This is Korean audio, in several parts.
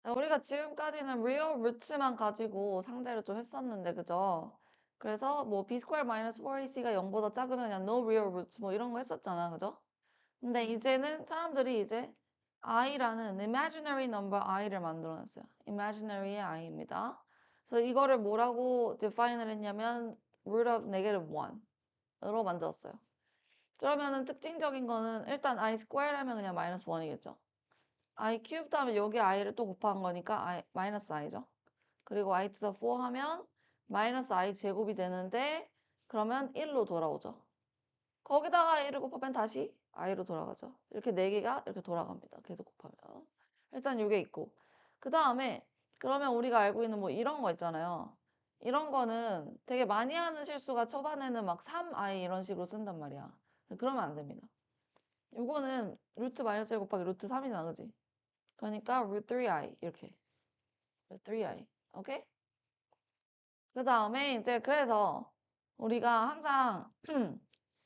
우리가 지금까지는 real roots만 가지고 상대를 좀 했었는데, 그죠? 그래서 뭐 b square minus 4ac가 0보다 작으면 그냥 no real roots 뭐 이런 거 했었잖아, 그죠? 근데 이제는 사람들이 이제 i라는 imaginary number i를 만들어냈어요. imaginary의 i입니다. 그래서 이거를 뭐라고 define을 했냐면 root of negative 1으로 만들었어요. 그러면은 특징적인 거는 일단 i square 하면 그냥 마이너스 1이겠죠. i cubed 하면 여기 i를 또 곱한 거니까 i, 마이너스 i죠. 그리고 i to the 4 하면 마이너스 i 제곱이 되는데 그러면 1로 돌아오죠. 거기다가 i를 곱하면 다시 i로 돌아가죠. 이렇게 4개가 이렇게 돌아갑니다. 계속 곱하면. 일단 이게 있고. 그 다음에 그러면 우리가 알고 있는 뭐 이런 거 있잖아요. 이런 거는 되게 많이 하는 실수가 초반에는 막 3i 이런 식으로 쓴단 말이야. 그러면 안 됩니다. 요거는 루트 마이너스 1 곱하기 루트 3이잖아, 그지? 그러니까 root 3i 이렇게 root 3i 오케이? 그 다음에 이제 그래서 우리가 항상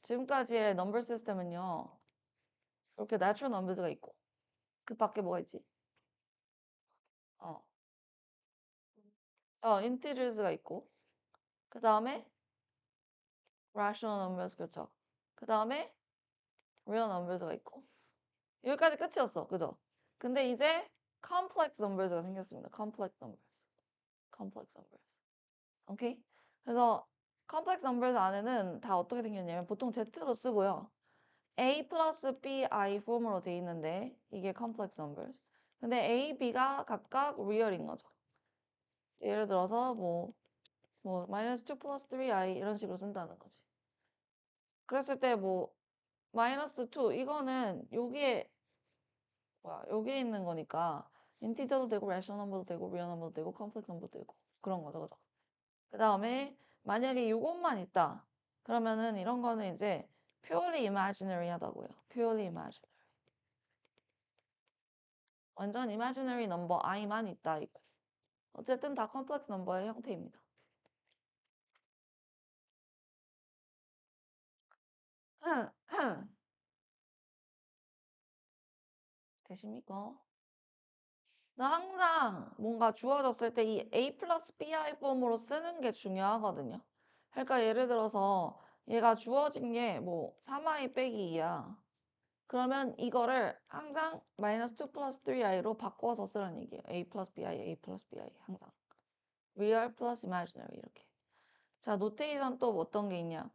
지금까지의 넘버 시스템은요 이렇게 natural numbers가 있고 그 밖에 뭐가 있지? 어, integers가 있고 그 다음에 rational numbers 그렇죠? 그 다음에 real numbers가 있고 여기까지 끝이었어, 그죠? 근데 이제 complex numbers가 생겼습니다. complex numbers 오케이? 그래서 컴플렉스 넘버스 안에는 다 어떻게 생겼냐면 보통 Z로 쓰고요. A 플러스 BI 폼으로 돼 있는데 이게 컴플렉스 넘버스. 근데 A, B가 각각 리얼인 거죠. 예를 들어서 뭐 마이너스 2 플러스 3I 이런 식으로 쓴다는 거지. 그랬을 때 뭐 마이너스 2 이거는 여기에 있는 거니까 인티저도 되고 레셔널 넘버도 되고 리얼 넘버도 되고 컴플렉스 넘버도 되고 그런 거죠. 그죠? 그 다음에 만약에 이것만 있다. 그러면은 이런 거는 이제 purely imaginary 하다고요. purely imaginary. 완전 imaginary number i만 있다. 이거. 어쨌든 다 complex number의 형태입니다. 되십니까? 나 항상 뭔가 주어졌을 때 이 a 플러스 bi 폼으로 쓰는 게 중요하거든요. 그러니까 예를 들어서 얘가 주어진 게 뭐 3i 빼기 2야. 그러면 이거를 항상 마이너스 2 플러스 3i로 바꿔서 쓰라는 얘기예요. a 플러스 bi, a 플러스 bi 항상. real 플러스 imaginary 이렇게. 자, 노테이션 또 어떤 게 있냐.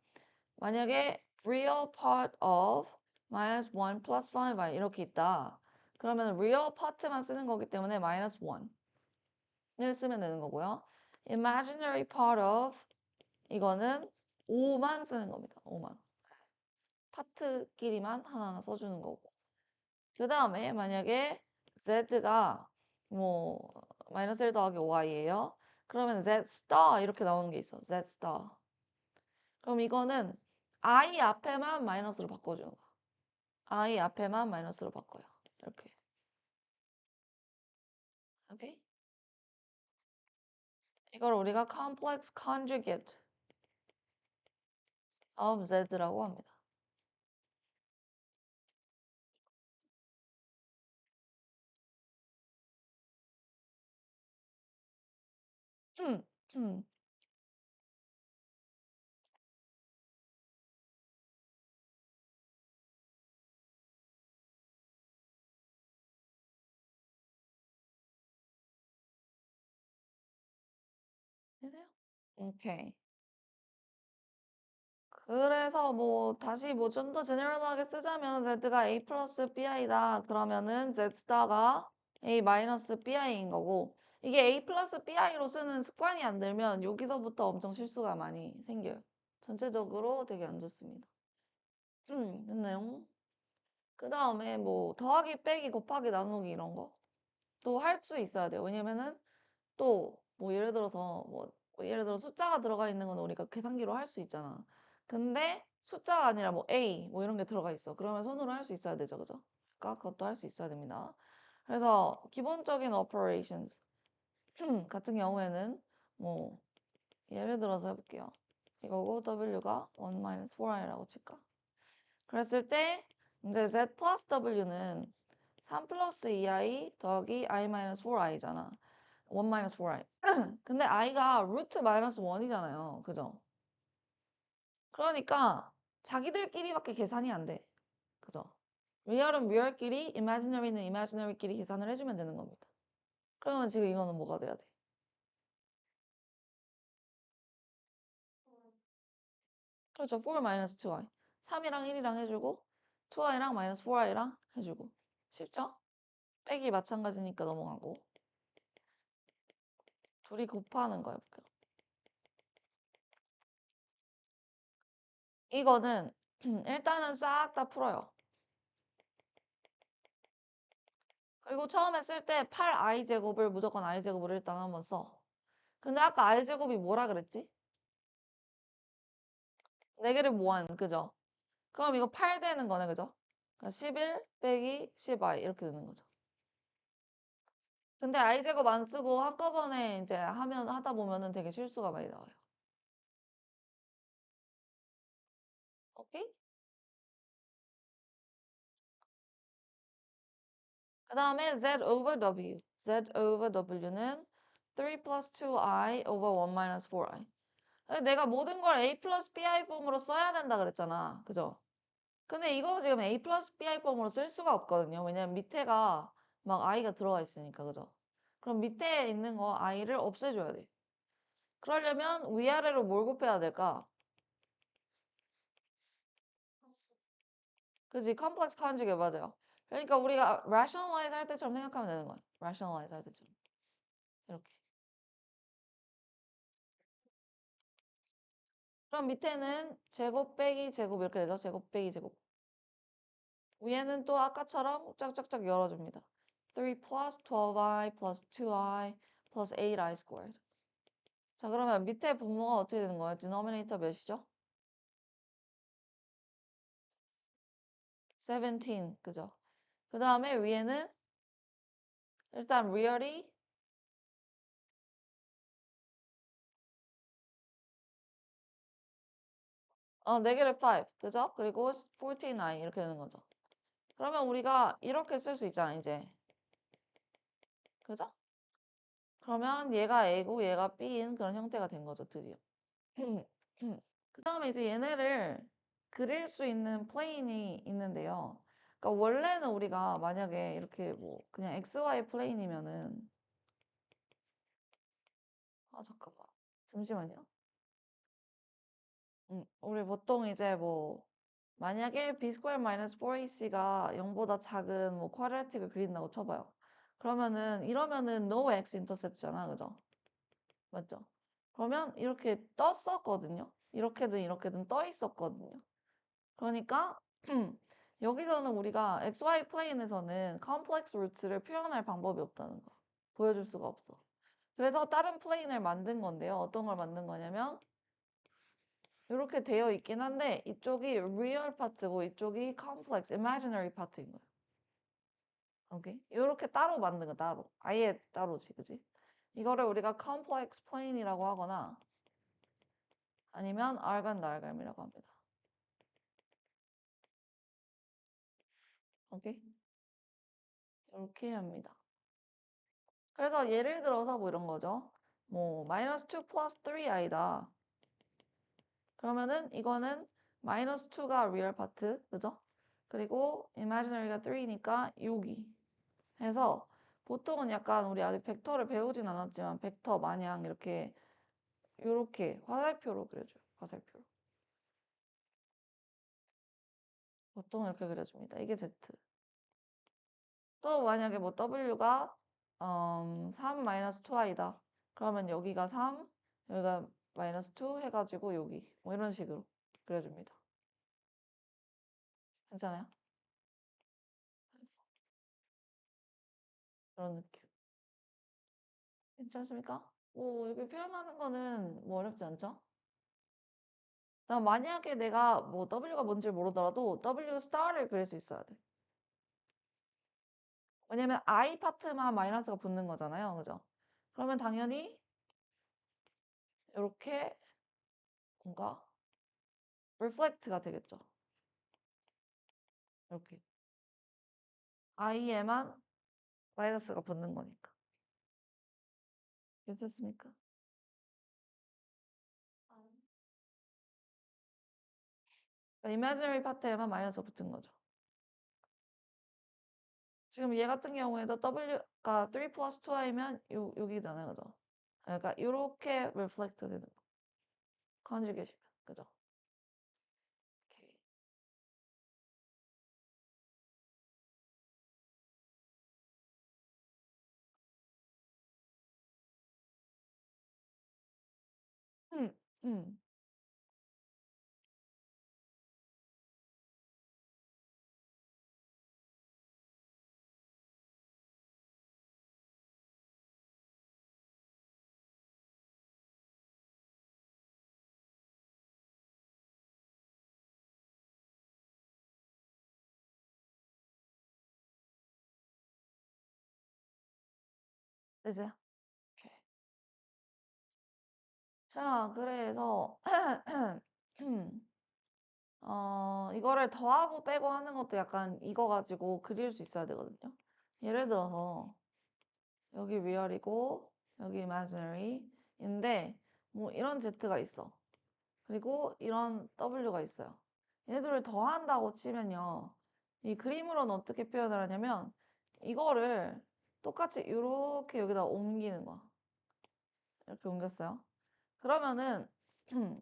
만약에 real part of minus 1 plus 5i 이렇게 있다. 그러면 real part만 쓰는 거기 때문에 minus 1을 쓰면 되는 거고요. imaginary part of 이거는 5만 쓰는 겁니다. 5만. 파트끼리만 하나하나 써주는 거고. 그 다음에 만약에 z가 뭐 마이너스 1 더하기 5i예요. 그러면 z star 이렇게 나오는 게 있어. z star. 그럼 이거는 i 앞에만 마이너스로 바꿔주는 거야. i 앞에만 마이너스로 바꿔요. 이렇게. 오케이? 이걸 우리가 complex conjugate of z라고 합니다. 음, 음. 되세요? 오케이. 그래서 뭐 다시 뭐 좀 더 제너럴하게 쓰자면 z가 a 플러스 bi다. 그러면은 z 스타가 a 마이너스 bi인 거고 이게 a 플러스 bi로 쓰는 습관이 안 들면 여기서부터 엄청 실수가 많이 생겨요. 전체적으로 되게 안 좋습니다. 됐나요? 그 다음에 뭐 더하기, 빼기, 곱하기, 나누기 이런 거 또 할 수 있어야 돼요. 왜냐면은 또 뭐 예를 들어 숫자가 들어가 있는 건 우리가 계산기로 할 수 있잖아. 근데 숫자가 아니라 뭐 A 뭐 이런 게 들어가 있어. 그러면 손으로 할 수 있어야 되죠, 그죠? 그러니까 그것도 할 수 있어야 됩니다. 그래서 기본적인 operations 같은 경우에는 뭐 예를 들어서 해볼게요. 이거고 W가 1-4i라고 칠까? 그랬을 때 이제 Z 플러스 W는 3 플러스 2i 더하기 i 마이너스 4i잖아. 1 마이너스 4i. 근데 i가 루트 마이너스 1이잖아요. 그죠? 그러니까 자기들끼리밖에 계산이 안 돼. 그죠? 리얼은 리얼끼리, 이마지너리는 이마지너리끼리 계산을 해주면 되는 겁니다. 그러면 지금 이거는 뭐가 돼야 돼? 그렇죠. 4 마이너스 2i. 3이랑 1이랑 해주고 2i랑 마이너스 4i랑 해주고. 쉽죠? 빼기 마찬가지니까 넘어가고. 둘이 곱하는 거예요. 이거는 일단은 싹 다 풀어요. 그리고 처음에 쓸 때 8i제곱을 무조건 i제곱으로 일단 한번 써. 근데 아까 i제곱이 뭐라 그랬지? 4개를 모은, 그죠? 그럼 이거 8 되는 거네, 그죠? 그러니까 11 빼기 10i 이렇게 되는 거죠. 근데 i제곱 안 쓰고 한꺼번에 이제 하다 보면은 되게 실수가 많이 나와요. 오케이? 그 다음에 z over w. z over w는 3 plus 2i over 1 minus 4i. 내가 모든 걸 a 플러스 bi 폼으로 써야 된다 그랬잖아. 그죠? 근데 이거 지금 a 플러스 bi 폼으로 쓸 수가 없거든요. 왜냐면 밑에가 막 i가 들어가 있으니까. 그죠? 그럼 밑에 있는 거 i를 없애줘야 돼. 그러려면 위아래로 뭘 곱해야 될까? 그지? 컴플렉스 컨주게 맞아요. 그러니까 우리가 rationalize 할 때처럼 생각하면 되는 거야. rationalize 할 때처럼. 이렇게. 그럼 밑에는 제곱 빼기 제곱 이렇게 되죠? 제곱 빼기 제곱. 위에는 또 아까처럼 짝짝짝 열어줍니다. 3 plus 12i plus 2i plus 8i squared. 자, 그러면 밑에 분모가 어떻게 되는 거예요? denominator 몇이죠? 17, 그죠? 그 다음에 위에는 일단 real이 4개를 5, 그죠? 그리고 14i 이렇게 되는 거죠. 그러면 우리가 이렇게 쓸 수 있잖아, 이제. 그죠? 그러면 얘가 A고 얘가 B인 그런 형태가 된 거죠, 드디어. 그 다음에 이제 얘네를 그릴 수 있는 플레인이 있는데요. 그러니까 원래는 우리가 만약에 이렇게 뭐 그냥 XY 플레인이면은 잠깐만. 잠시만요. 우리 보통 이제 뭐 만약에 b 스퀘어 마이너스 4ac가 0보다 작은 뭐 쿼드라틱을 그린다고 쳐봐요. 그러면은 이러면은 no x 인터셉트잖아, 그죠? 맞죠? 그러면 이렇게 떴었거든요. 이렇게든 이렇게든 떠 있었거든요. 그러니까 여기서는 우리가 XY 플레인에서는 컴플렉스 루트를 표현할 방법이 없다는 거. 보여줄 수가 없어. 그래서 다른 플레인을 만든 건데요. 어떤 걸 만든 거냐면 이렇게 되어 있긴 한데 이쪽이 real 파트고 이쪽이 complex, imaginary 파트인 거예요. 오케이? 이렇게 따로 만든 거 따로. 아예 따로지, 그지? 이거를 우리가 complex plane이라고 하거나 아니면 argon diagram이라고 합니다. 오케이? 이렇게 합니다. 그래서 예를 들어서 뭐 이런 거죠. 뭐 마이너스 2 플러스 3i다. 그러면은 이거는 마이너스 2가 real 파트, 그죠? 그리고 imaginary가 3니까 여기 해서 보통은 약간 우리 아직 벡터를 배우진 않았지만 벡터 마냥 이렇게 화살표로 그려줘요. 화살표로. 보통 이렇게 그려줍니다. 이게 Z. 또 만약에 뭐 W가 3 마이너스 2i다. 그러면 여기가 3, 여기가 마이너스 2 해가지고 여기 뭐 이런 식으로 그려줍니다. 괜찮아요? 그런 느낌. 괜찮습니까? 뭐 여기 표현하는 거는 뭐 어렵지 않죠? 나 만약에 내가 뭐 W가 뭔지 모르더라도 W 스타를 그릴 수 있어야 돼. 왜냐면 I 파트만 마이너스가 붙는 거잖아요. 그죠? 그러면 당연히 이렇게 뭔가 reflect가 되겠죠. 이렇게. i에만 마이너스가 붙는 거니까. 괜찮습니까? imaginary 파트에만 마이너스가 붙은 거죠. 지금 얘 같은 경우에도 w가 3 플러스 2i면 여기잖아요, 그죠? 그러니까 이렇게 reflect 되는 거. conjugation, 그죠? 오케이. 음, 음. 되세요? 오케이. 자, 그래서 이거를 더하고 빼고 하는 것도 약간 이거 가지고 그릴 수 있어야 되거든요. 예를 들어서 여기 real이고 여기 imaginary인데 뭐 이런 z가 있어. 그리고 이런 w가 있어요. 얘네들을 더한다고 치면요. 이 그림으로는 어떻게 표현을 하냐면 이거를 똑같이 이렇게 여기다 옮기는 거야. 이렇게 옮겼어요. 그러면은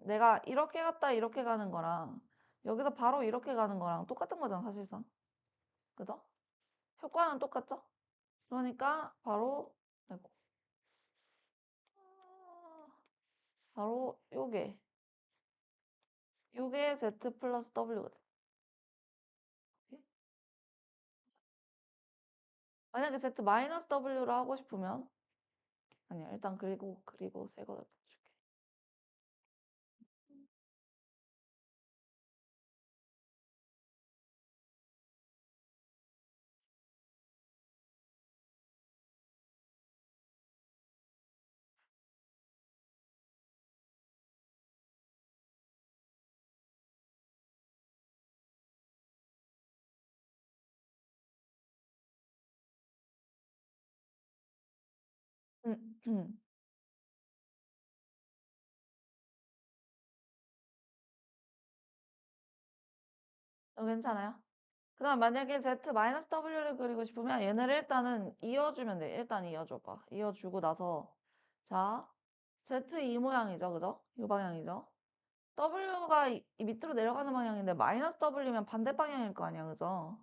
내가 이렇게 갔다 이렇게 가는 거랑 여기서 바로 이렇게 가는 거랑 똑같은 거잖아, 사실상. 그죠? 효과는 똑같죠? 그러니까 바로 아이고, 바로 요게 z 플러스 w거든. 만약에 z 마이너스 w로 하고 싶으면 아니야, 일단 그리고 새 거를 보여줄게. 음, 음. 괜찮아요? 그 다음 만약에 z 마이너스 w를 그리고 싶으면 얘네를 일단은 이어주면 돼. 일단 이어줘봐. 이어주고 나서 자 z 이 모양이죠, 그죠? 이 방향이죠? w가 이 밑으로 내려가는 방향인데 마이너스 w면 반대 방향일 거 아니야, 그죠?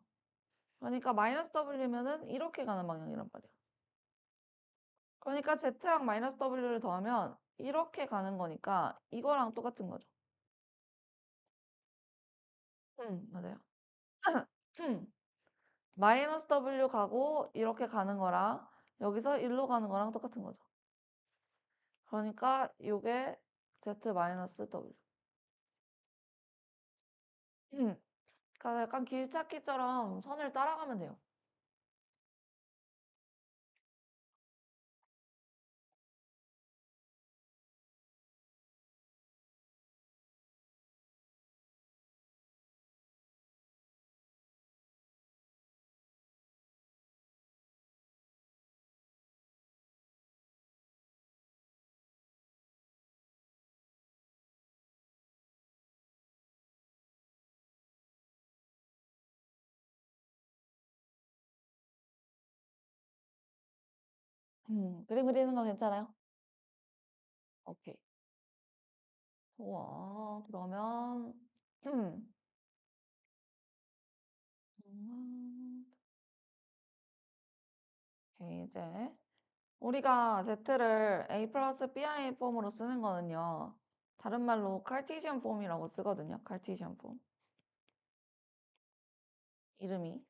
그러니까 마이너스 w면은 이렇게 가는 방향이란 말이야. 그러니까 z랑 마이너스 w를 더하면 이렇게 가는 거니까 이거랑 똑같은 거죠. 맞아요. 마이너스 w 가고 이렇게 가는 거랑 여기서 일로 가는 거랑 똑같은 거죠. 그러니까 이게 z 마이너스 w. 그러니까 약간 길찾기처럼 선을 따라가면 돼요. 그림 그리는 거 괜찮아요? 오케이. 좋아. 그러면 오케이, 이제 우리가 z를 a 플러스 bi 폼으로 쓰는 거는요. 다른 말로 카르티시안 폼이라고 쓰거든요. 카르티시안 폼. 이름이.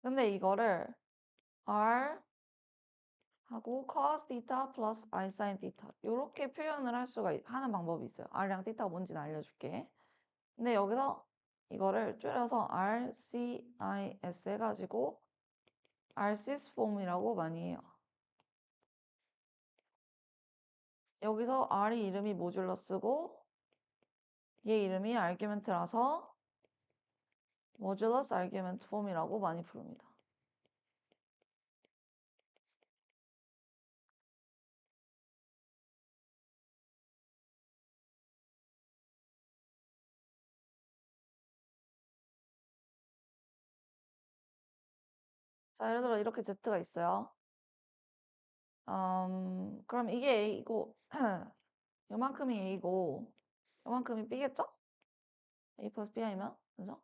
근데 이거를 r 하고 cos θ 플러스 i sin θ 이렇게 표현을 할 수가 하는 방법이 있어요. r랑 θ가 뭔지는 알려줄게. 근데 여기서 이거를 줄여서 RCIS 해가지고 RCS 폼이라고 많이 해요. 여기서 R이 이름이 모듈러스고 얘 이름이 아규멘트라서 모듈러스 아규멘트 폼이라고 많이 부릅니다. 자, 예를 들어 이렇게 Z가 있어요. 그럼 이게 A고 요만큼이 A고 요만큼이 B겠죠? A 플러스 B이면 그죠?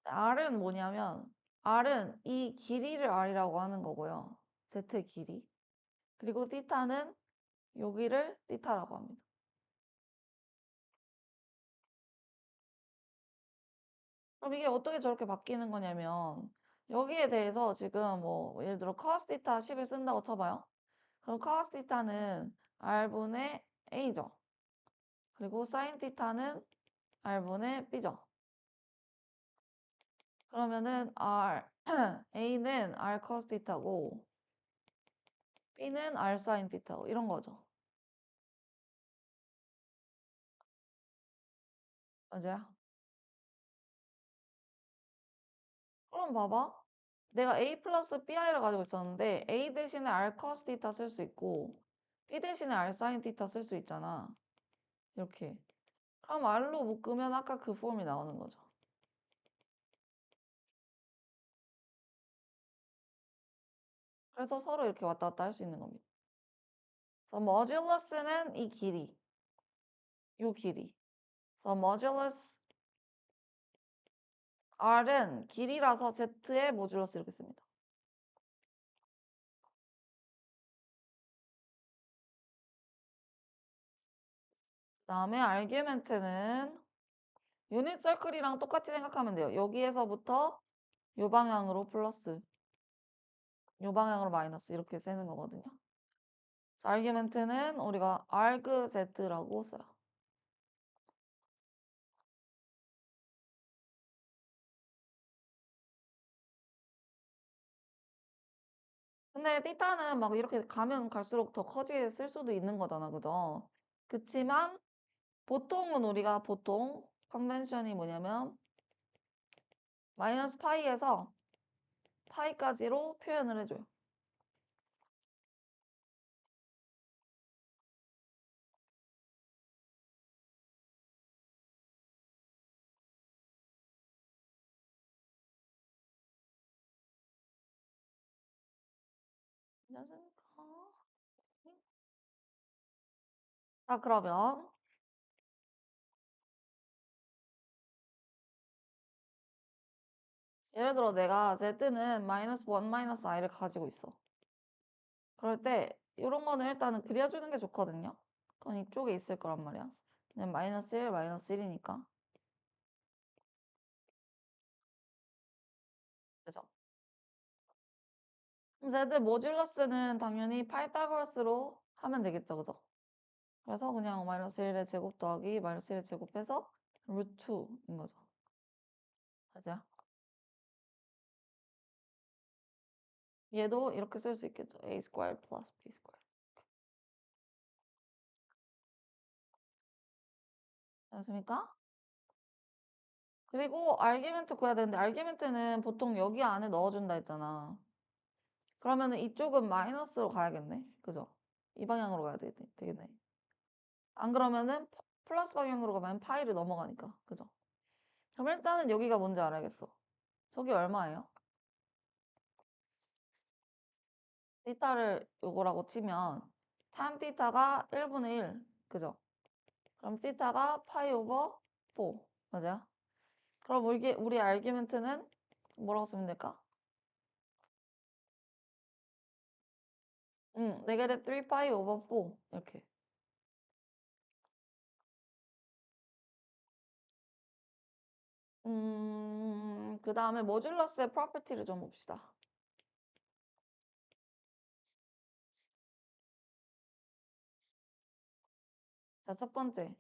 R은 뭐냐면 R은 이 길이를 R이라고 하는 거고요. Z의 길이. 그리고 θ는 여기를 θ라고 합니다. 그럼 이게 어떻게 저렇게 바뀌는 거냐면 여기에 대해서 지금 뭐 예를 들어 cos θ 10을 쓴다고 쳐봐요. 그럼 cos θ는 R분의 A죠. 그리고 sin θ는 R분의 B죠. 그러면은 A는 R cos θ고 B는 R sin θ고 이런 거죠. 맞아요? 그럼 봐봐. 내가 A 플러스 BI를 가지고 있었는데 A 대신에 R cos θ 쓸 수 있고 B 대신에 R sin θ 쓸 수 있잖아. 이렇게. 그럼 R로 묶으면 아까 그 폼이 나오는 거죠. 그래서 서로 이렇게 왔다 갔다 할 수 있는 겁니다. 그래서 모듈러스는 이 길이, 요 길이. 그래서 모듈러스 R은 길이라서 Z의 모듈러스 이렇게 씁니다. 그 다음에 아규멘트는 유닛 서클이랑 똑같이 생각하면 돼요. 여기에서부터 요 방향으로 플러스, 요 방향으로 마이너스 이렇게 쓰는 거거든요. 아규멘트는 우리가 argz라고 써요. 근데 θ는 막 이렇게 가면 갈수록 더 커지게 쓸 수도 있는 거잖아, 그죠? 그치만 보통은 우리가 보통 컨벤션이 뭐냐면 마이너스 파이에서 파이까지로 표현을 해줘요. 안녕하십니까? 자, 그러면 예를 들어 내가 z는 마이너스 1 마이너스 i를 가지고 있어. 그럴 때 이런 거는 일단은 그려주는 게 좋거든요. 그건 이쪽에 있을 거란 말이야. 그냥 마이너스 1, 마이너스 1이니까. 그죠? 그럼 z 모듈러스는 당연히 파이타고라스로 하면 되겠죠, 그죠? 그래서 그냥 마이너스 1의 제곱 더하기 마이너스 1의 제곱해서 루트 2인 거죠. 맞아요? 얘도 이렇게 쓸 수 있겠죠. a 스퀘어 플러스 b 스퀘어. 됐습니까? 그리고 아규멘트 구해야 되는데 아규멘트는 보통 여기 안에 넣어준다 했잖아. 그러면은 이쪽은 마이너스로 가야겠네. 그죠? 이 방향으로 가야 되겠네. 안 그러면은 플러스 방향으로 가면 파이를 넘어가니까. 그죠? 그럼 일단은 여기가 뭔지 알아야겠어. 저기 얼마예요? θ를 요거라고 치면 tan θ가 1분의 1. 그죠? 그럼 θ가 파이 오버 4. 맞아요? 그럼 우리 아규멘트는 뭐라고 쓰면 될까? 네게티브 3 파이 오버 4. 이렇게. 그 다음에 모듈러스의 프로퍼티를 좀 봅시다. 자, 첫 번째.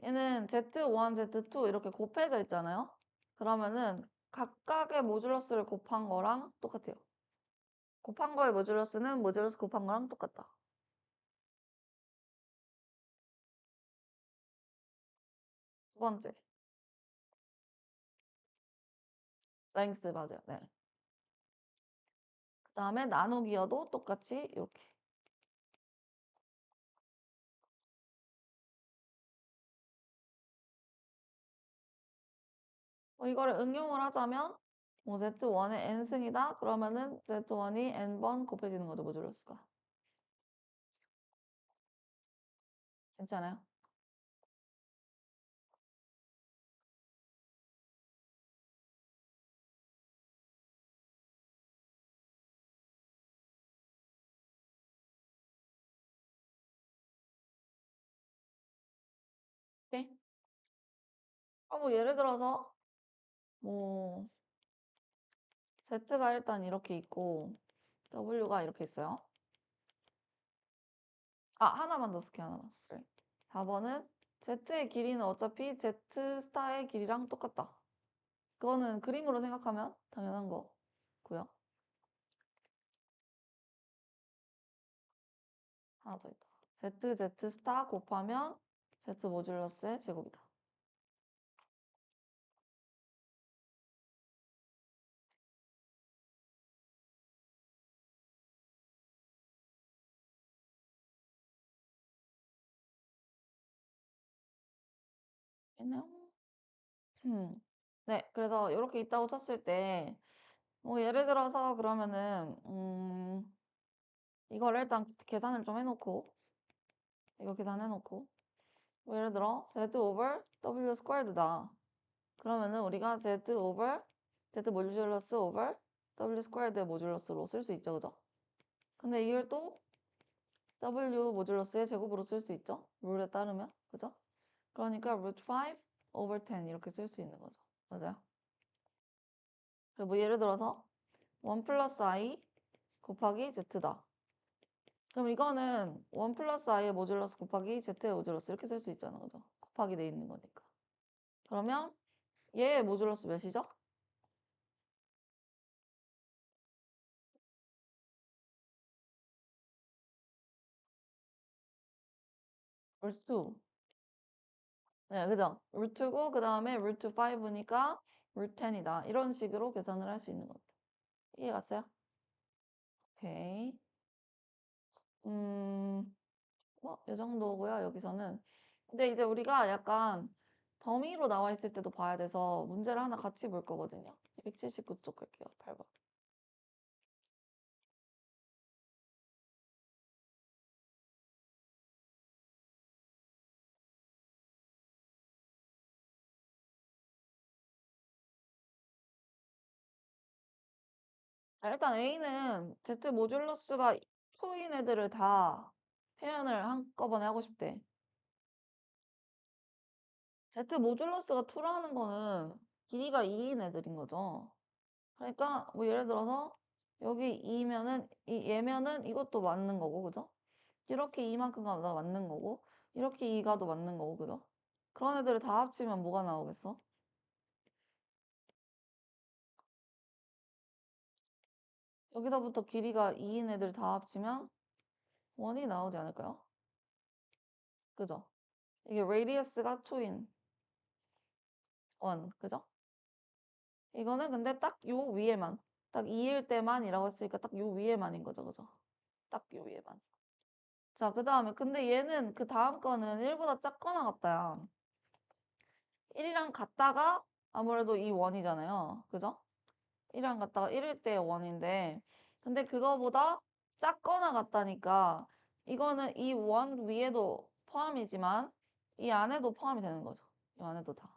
얘는 Z1, Z2 이렇게 곱해져 있잖아요. 그러면은 각각의 모듈러스를 곱한 거랑 똑같아요. 곱한 거의 모듈러스는 모듈러스 곱한 거랑 똑같다. 번째. length 맞아요. 네. 그 다음에 나누기여도 똑같이 이렇게. 이거를 응용을 하자면 Z1의 n승이다. 그러면은 Z1이 n번 곱해지는 거죠. 모듈러스가. 괜찮아요? 오케이? 뭐 예를 들어서 뭐 Z가 일단 이렇게 있고 W가 이렇게 있어요. 하나만 더 쓸게 하나만. sorry. 4번은 Z의 길이는 어차피 Z 스타의 길이랑 똑같다. 그거는 그림으로 생각하면 당연한 거고요. 하나 더 있다. Z 스타 곱하면 Z 모듈러스의 제곱이다. 있나요? 네, 그래서 이렇게 있다고 쳤을 때, 뭐 예를 들어서 그러면은 이걸 일단 계산을 좀 해놓고 이거 계산해놓고 뭐 예를 들어 Z over W 스퀘어드다. 그러면은 우리가 Z over Z 모듈러스 over W 스퀘어드의 모듈러스로 쓸 수 있죠, 그죠? 근데 이걸 또 W 모듈러스의 제곱으로 쓸 수 있죠? 룰에 따르면, 그죠? 그러니까 root 5 over 10 이렇게 쓸 수 있는 거죠. 맞아요? 그리고 뭐 예를 들어서 1 플러스 i 곱하기 z다. 그럼 이거는 1 플러스 i의 모듈러스 곱하기 z의 모듈러스 이렇게 쓸 수 있잖아, 그죠? 곱하기 돼 있는 거니까. 그러면 얘의 모듈러스 몇이죠? 루트 2. 네, 그죠? 루트고 그 다음에 루트 5니까 루트 10이다. 이런 식으로 계산을 할 수 있는 겁니다. 이해 갔어요? 오케이. 이 정도고요, 여기서는. 근데 이제 우리가 약간 범위로 나와 있을 때도 봐야 돼서 문제를 하나 같이 볼 거거든요. 279쪽 갈게요, 8번. 일단 A는 Z 모듈러스가 2인 애들을 다 표현을 한꺼번에 하고 싶대. Z 모듈러스가 2라는 거는 길이가 2인 애들인 거죠. 그러니까 뭐 예를 들어서 여기 2면은 얘면은 이것도 맞는 거고, 그죠? 이렇게 이만큼 가도 맞는 거고, 이렇게 2가도 맞는 거고, 그죠? 그런 애들을 다 합치면 뭐가 나오겠어? 여기서부터 길이가 2인 애들 다 합치면 1이 나오지 않을까요? 그죠? 이게 radius가 2인 1, 그죠? 이거는 근데 딱 요 위에만, 딱 2일 때만이라고 했으니까 딱 요 위에만인 거죠, 그죠? 딱 요 위에만. 자, 그 다음에 근데 얘는 그 다음 거는 1보다 작거나 같다야. 1이랑 같다가 아무래도 이 1이잖아요. 그죠? 1이랑 같다가 1일 때 1인데 근데 그거보다 작거나 같다니까 이거는 이 1 위에도 포함이지만 이 안에도 포함이 되는 거죠. 이 안에도 다.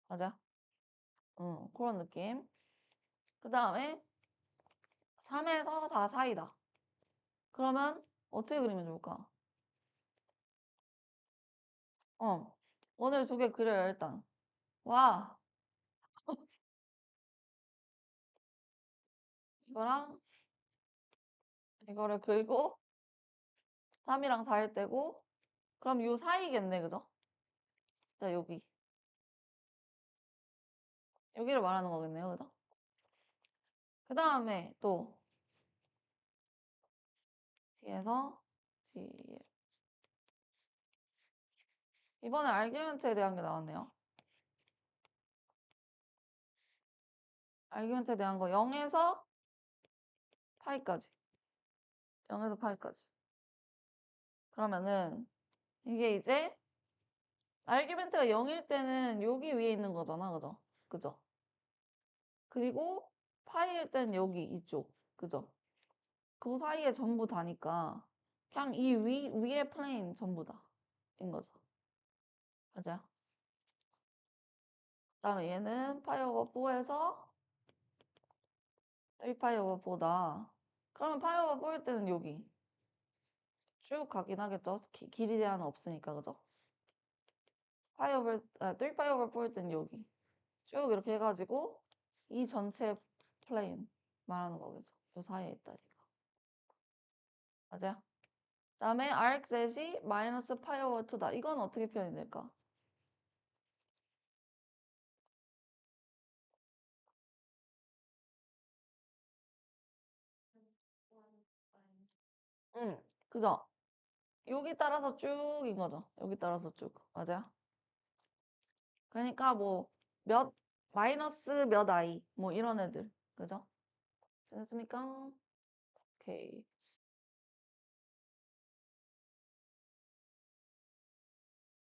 맞아? 그런 느낌. 그 다음에 3에서 4 사이다. 그러면 어떻게 그리면 좋을까? 원을 두 개 그려요, 일단. 와, 이거랑 이거를 그리고 3이랑 4일 때고 그럼 요 사이겠네, 그죠? 자, 여기. 여기를 말하는 거겠네요, 그죠? 그 다음에 또 뒤에서 뒤에 이번에 알규멘트에 대한 게 나왔네요. 알규멘트에 대한 거 0에서 파이까지. 0에서 파이까지. 그러면은 이게 이제 알규멘트가 0일 때는 여기 위에 있는 거잖아. 그죠? 그죠? 그리고 파이일 땐 여기 이쪽. 그죠? 그 사이에 전부 다니까 그냥 이 위에 플레인 전부 다인 거죠. 맞아요? 그다음에 얘는 파이 오버 4에서 3파이 오버 4다. 그러면 파이 오버 4일 때는 여기 쭉 가긴 하겠죠. 길이 제한은 없으니까. 그죠? 3파이 오버 4일 때는 여기 쭉 이렇게 해가지고 이 전체 플레인 말하는 거겠죠. 요 사이에 있다니까. 맞아요? 그다음에 RxZ이 마이너스 파이 오버 2다. 이건 어떻게 표현이 될까? 응. 그죠? 여기 따라서 쭉인 거죠. 여기 따라서 쭉. 맞아요? 그러니까 뭐 마이너스 몇 i 뭐 이런 애들. 그죠? 됐습니까? 오케이.